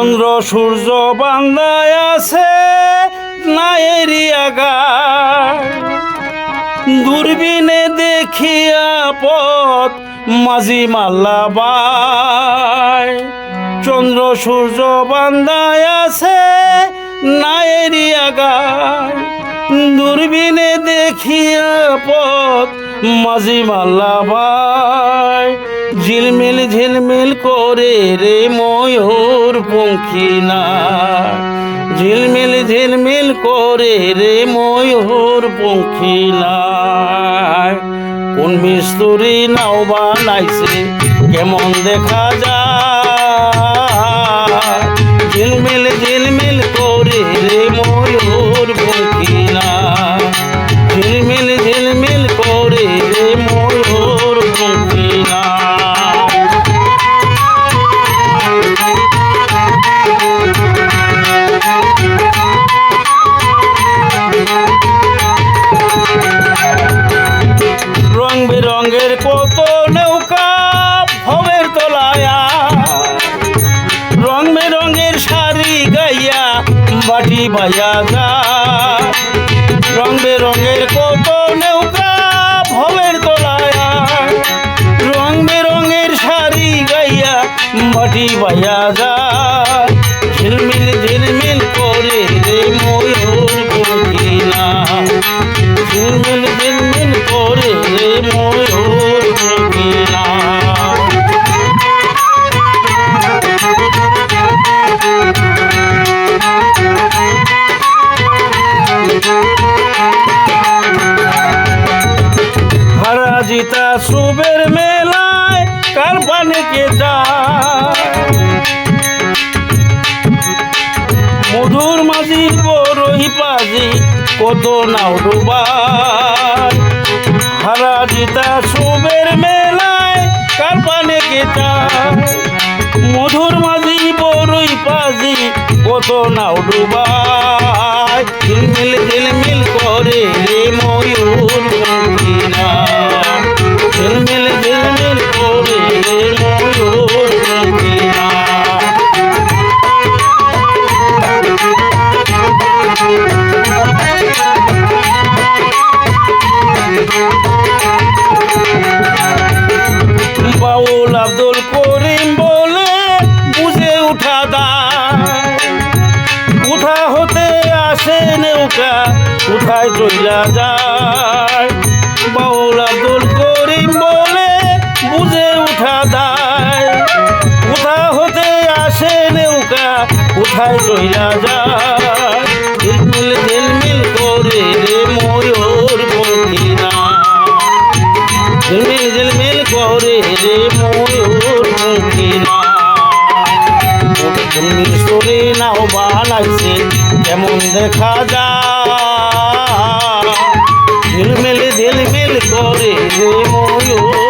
চন্দ্র সূর্য বান্দায় আছে নায়েরি আগা, দূরবীনে দেখিয়া পথ মাঝি মাল্লাবাই। চন্দ্র সূর্য বান্দায় আছে নায়েরি আগা, দূরবীনে দেখিয়া পথ মাঝি মাল্লাবাই। ঝিলমিল ঝিলমিল করে রে ময়ূর পঙ্খী না, ঝিলমিল ঝিলমিল করে রে ময়ূর পঙ্খী না। কোন মিস্তুরি নাও বানাইছে কেমন দেখা যায়, ঝিলমিল ঝিলমিল করে রে ময়ূর পঙ্খী না, ঝিলমিল ঝিলমিল করে রে ময়ূর পঙ্খী না। রং বেরঙের কত নৌকা ভবের তলায়া, রং বেরঙের শাড়ি গাইয়া বাটি বাইয়া যায়। রং বেরঙের কত নৌকা ভবের তলায়া, রং বেরঙের শাড়ি গাইয়া বাটি বাইয়া যায়। ঝিলমিল ঝিলমিল করে রে ময়ূর পঙ্খী না, ঝিলমিল ঝিলমিল করে রে ময়ূর পঙ্খী না। হারা জিতা সুবের মেলায় কার পানে কে যায়, মধুর মাঝি বড়ই পাজি কত নাও ডুবায়। হারা জিতা সুবের মেলায় কার পানে কে যায়, মধুর মাঝি বড়ই পাজি কত নাও ডুবায়। ঝিলমিল ঝিলমিল করে রে ময়ূর পঙ্খী না, ঝিলমিল ঝিলমিল করে রে ময়ূর পঙ্খী না। বাউল আব্দুল করিম বলে বুঝে উঠা দায়, কোথা হতে আসে নৌকা কোথায় চইলা যায়। বাউল আব্দুল করিম বলে বুঝে উঠা দায়, কোথা হতে আসে নৌকা কোথায় চইলা যায়। ঝিলমিল ঝিলমিল করে রে ময়ূর পঙ্খী না, ঝিলমিল ঝিলমিল করে রে ময়ূর পঙ্খী না। কোন মিস্তুরি নাও বানাইছে কেমন দেখা যায়, ঝিলমিল ঝিলমিল করে রে ময়ূর